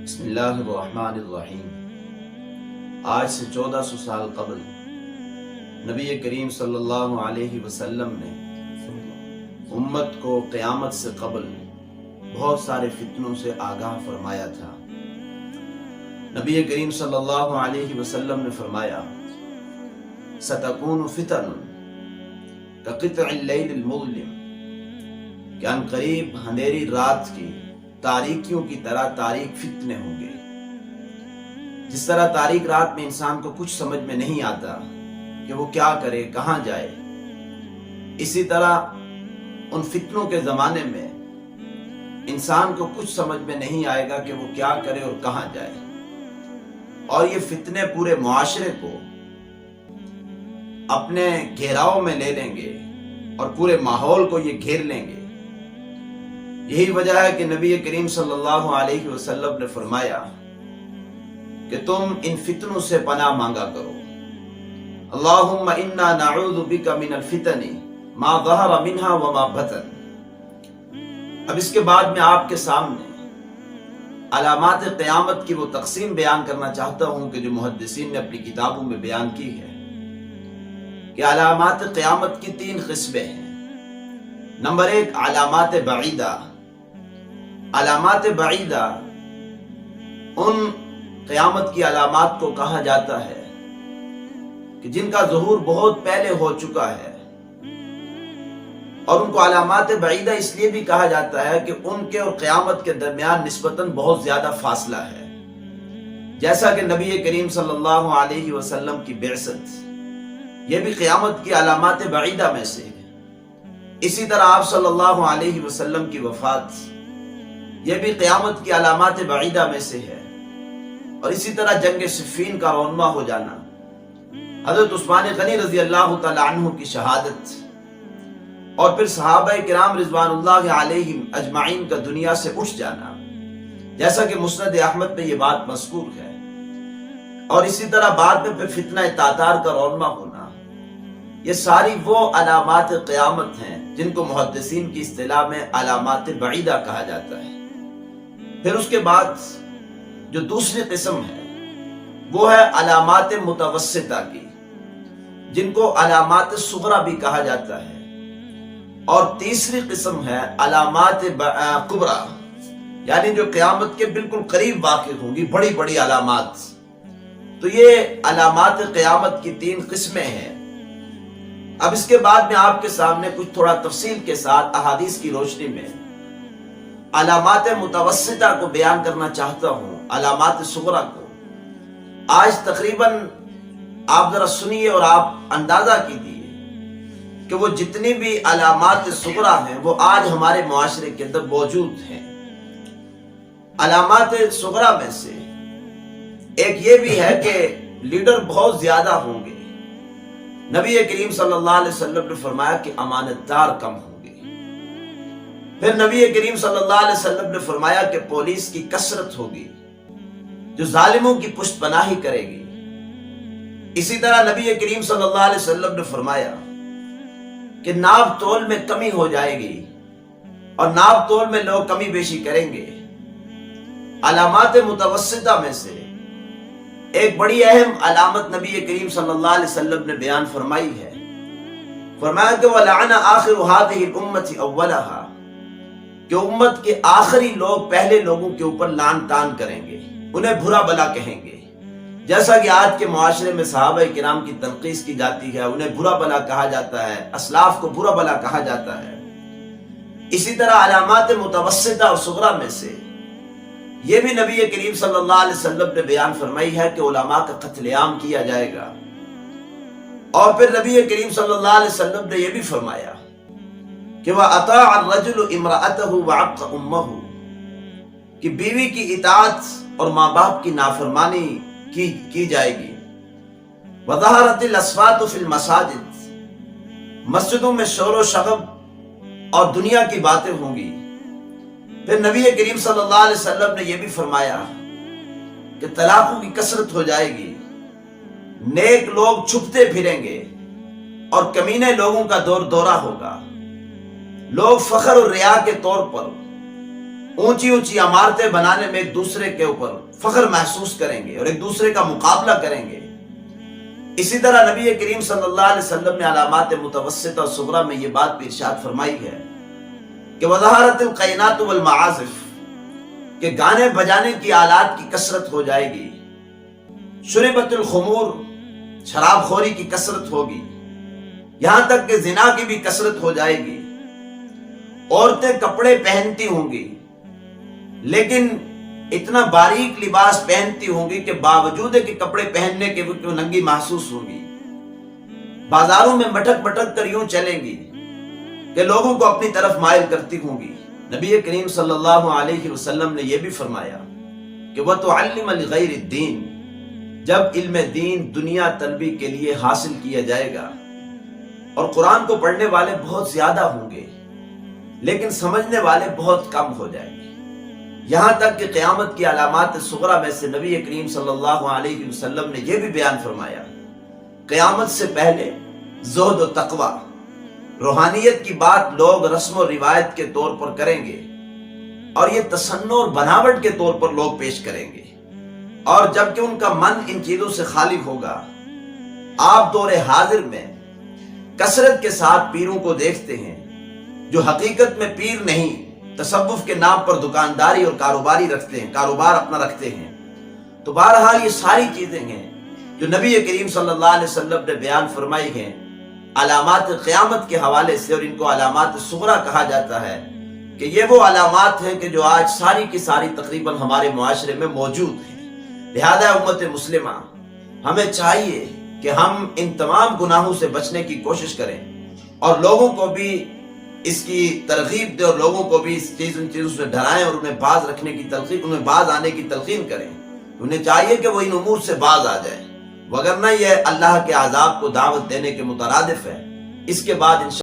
بسم اللہ الرحمن الرحیم۔ آج سے 1400 سال قبل نبی کریم صلی اللہ علیہ وسلم نے امت کو قیامت سے قبل بہت سارے فتنوں سے آگاہ فرمایا تھا۔ نبی کریم صلی اللہ علیہ وسلم نے فرمایا ستکون فتن کقطع اللیل المظلم، کہ ان قریب اندھیری رات کی تاریکیوں کی طرح تاریک فتنے ہوں گے۔ جس طرح تاریک رات میں انسان کو کچھ سمجھ میں نہیں آتا کہ وہ کیا کرے، کہاں جائے، اسی طرح ان فتنوں کے زمانے میں انسان کو کچھ سمجھ میں نہیں آئے گا کہ وہ کیا کرے اور کہاں جائے، اور یہ فتنے پورے معاشرے کو اپنے گھیراؤ میں لے لیں گے اور پورے ماحول کو یہ گھیر لیں گے۔ یہی وجہ ہے کہ نبی کریم صلی اللہ علیہ وسلم نے فرمایا کہ تم ان فتنوں سے پناہ مانگا کرو۔ اللہم انا نعوذ بک من الفتن ما ظہر منها وما بطن۔ اب اس کے بعد میں آپ کے سامنے علامات قیامت کی وہ تقسیم بیان کرنا چاہتا ہوں کہ جو محدثین نے اپنی کتابوں میں بیان کی ہے کہ علامات قیامت کی 3 قسمیں ہیں۔ نمبر 1 علامات بعیدہ۔ علامات بعیدہ ان قیامت کی علامات کو کہا جاتا ہے کہ جن کا ظہور بہت پہلے ہو چکا ہے، اور ان کو علامات بعیدہ اس لیے بھی کہا جاتا ہے کہ ان کے اور قیامت کے درمیان نسبتاً بہت زیادہ فاصلہ ہے۔ جیسا کہ نبی کریم صلی اللہ علیہ وسلم کی بعثت یہ بھی قیامت کی علامات بعیدہ میں سے ہے۔ اسی طرح آپ صلی اللہ علیہ وسلم کی وفات یہ بھی قیامت کی علامات بعیدہ میں سے ہے، اور اسی طرح جنگ صفین کا رونما ہو جانا، حضرت عثمان غنی رضی اللہ تعالی عنہ کی شہادت، اور پھر صحابہ کرام رضوان اللہ علیہم اجمعین کا دنیا سے اٹھ جانا، جیسا کہ مسند احمد میں یہ بات مذکور ہے، اور اسی طرح بعد میں پھر فتنہ تاتار کا رونما ہونا، یہ ساری وہ علامات قیامت ہیں جن کو محدثین کی اصطلاح میں علامات بعیدہ کہا جاتا ہے۔ پھر اس کے بعد جو دوسری قسم ہے وہ ہے علامات متوسطہ کی، جن کو علامات صغرا بھی کہا جاتا ہے، اور تیسری قسم ہے علامات کبرا، یعنی جو قیامت کے بالکل قریب واقع ہوں گی، بڑی بڑی علامات۔ تو یہ علامات قیامت کی 3 قسمیں ہیں۔ اب اس کے بعد میں آپ کے سامنے کچھ تھوڑا تفصیل کے ساتھ احادیث کی روشنی میں علامات متوسطہ کو بیان کرنا چاہتا ہوں، علامات صغرا کو۔ آج تقریباً آپ ذرا سنیے اور آپ اندازہ کیجیے کہ وہ جتنی بھی علامات صغرا ہیں وہ آج ہمارے معاشرے کے اندر موجود ہیں۔ علامات صغرا میں سے ایک یہ بھی ہے کہ لیڈر بہت زیادہ ہوں گے۔ نبی کریم صلی اللہ علیہ وسلم نے فرمایا کہ امانت دار کم ہوں گے۔ پھر نبی کریم صلی اللہ علیہ وسلم نے فرمایا کہ پولیس کی کثرت ہوگی جو ظالموں کی پشت پناہی کرے گی۔ اسی طرح نبی کریم صلی اللہ علیہ وسلم نے فرمایا کہ ناپ تول میں کمی ہو جائے گی، اور ناپ تول میں لوگ کمی بیشی کریں گے۔ علامات متوسطہ میں سے ایک بڑی اہم علامت نبی کریم صلی اللہ علیہ وسلم نے بیان فرمائی ہے۔ فرمایا کہ وَلَعَنَ آخِرُ هَذِهِ الْأُمَّةِ أَوَّلَهَا، کہ امت کے آخری لوگ پہلے لوگوں کے اوپر لعن طعن کریں گے، انہیں برا بلا کہیں گے۔ جیسا کہ آج کے معاشرے میں صحابہ کرام کی تنقیص کی جاتی ہے، انہیں برا بلا کہا جاتا ہے، اسلاف کو برا بلا کہا جاتا ہے۔ اسی طرح علامات متوسطہ اور صغرا میں سے یہ بھی نبی کریم صلی اللہ علیہ وسلم نے بیان فرمائی ہے کہ علماء کا قتل عام کیا جائے گا۔ اور پھر نبی کریم صلی اللہ علیہ وسلم نے یہ بھی فرمایا کہ وَأَطَاعَ الرَّجُلُ امْرَأَتَهُ وَعَقَّ أُمَّهُ، کہ بیوی کی اطاعت اور ماں باپ کی نافرمانی کی جائے گی۔ وَظَهَرَتِ الْأَصْوَاتُ فِي الْمَسَاجِدِ، مسجدوں میں شور و شغب اور دنیا کی باتیں ہوں گی۔ پھر نبی کریم صلی اللہ علیہ وسلم نے یہ بھی فرمایا کہ طلاقوں کی کثرت ہو جائے گی، نیک لوگ چھپتے پھریں گے، اور کمینے لوگوں کا دور دورہ ہوگا۔ لوگ فخر اور ریا کے طور پر اونچی اونچی عمارتیں بنانے میں ایک دوسرے کے اوپر فخر محسوس کریں گے اور ایک دوسرے کا مقابلہ کریں گے۔ اسی طرح نبی کریم صلی اللہ علیہ وسلم نے علامات متوسطہ اور صغریٰ میں یہ بات بھی ارشاد فرمائی ہے کہ وظہرت القینات والمعازف، کہ گانے بجانے کی آلات کی کثرت ہو جائے گی، شربت الخمور، شراب خوری کی کثرت ہوگی، یہاں تک کہ زنا کی بھی کثرت ہو جائے گی۔ عورتیں کپڑے پہنتی ہوں گی لیکن اتنا باریک لباس پہنتی ہوں گی کہ باوجود کہ کپڑے پہننے کے وہ ننگی محسوس ہوں گی۔ بازاروں میں مٹک مٹک کر یوں چلیں گی کہ لوگوں کو اپنی طرف مائل کرتی ہوں گی۔ نبی کریم صلی اللہ علیہ وسلم نے یہ بھی فرمایا کہ وَتُعَلِّمَ لِغَيْرِ الدِّينِ، جب علم دین دنیا طلبی کے لیے حاصل کیا جائے گا اور قرآن کو پڑھنے والے بہت زیادہ ہوں گے لیکن سمجھنے والے بہت کم ہو جائیں گے، یہاں تک کہ قیامت کی علامات صغریٰ میں سے نبی کریم صلی اللہ علیہ وسلم نے یہ بھی بیان فرمایا قیامت سے پہلے زہد و تقوی، روحانیت کی بات لوگ رسم و روایت کے طور پر کریں گے اور یہ تصنع اور بناوٹ کے طور پر لوگ پیش کریں گے، اور جبکہ ان کا من ان چیزوں سے خالی ہوگا۔ آپ دور حاضر میں کثرت کے ساتھ پیروں کو دیکھتے ہیں جو حقیقت میں پیر نہیں، تصوف کے نام پر دکانداری اور کاروبار اپنا رکھتے ہیں۔ تو بہرحال یہ ساری چیزیں ہیں جو نبی کریم صلی اللہ علیہ وسلم نے بیان فرمائی ہیں علامات قیامت کے حوالے سے، اور ان کو علامات صغریٰ کہا جاتا ہے کہ یہ وہ علامات ہیں کہ جو آج ساری کی ساری تقریباً ہمارے معاشرے میں موجود ہیں۔ لہذا امت مسلمہ ہمیں چاہیے کہ ہم ان تمام گناہوں سے بچنے کی کوشش کریں اور لوگوں کو بھی اس کی ترغیب دیں اور لوگوں کو بھی ان چیزوں سے ڈرائیں اور انہیں باز رکھنے کی تلقین، انہیں باز آنے کی تلقین کریں۔ انہیں چاہیے کہ وہ ان امور سے باز آ جائیں، وگرنہ یہ اللہ کے عذاب کو دعوت دینے کے مترادف ہے۔ اس کے بعد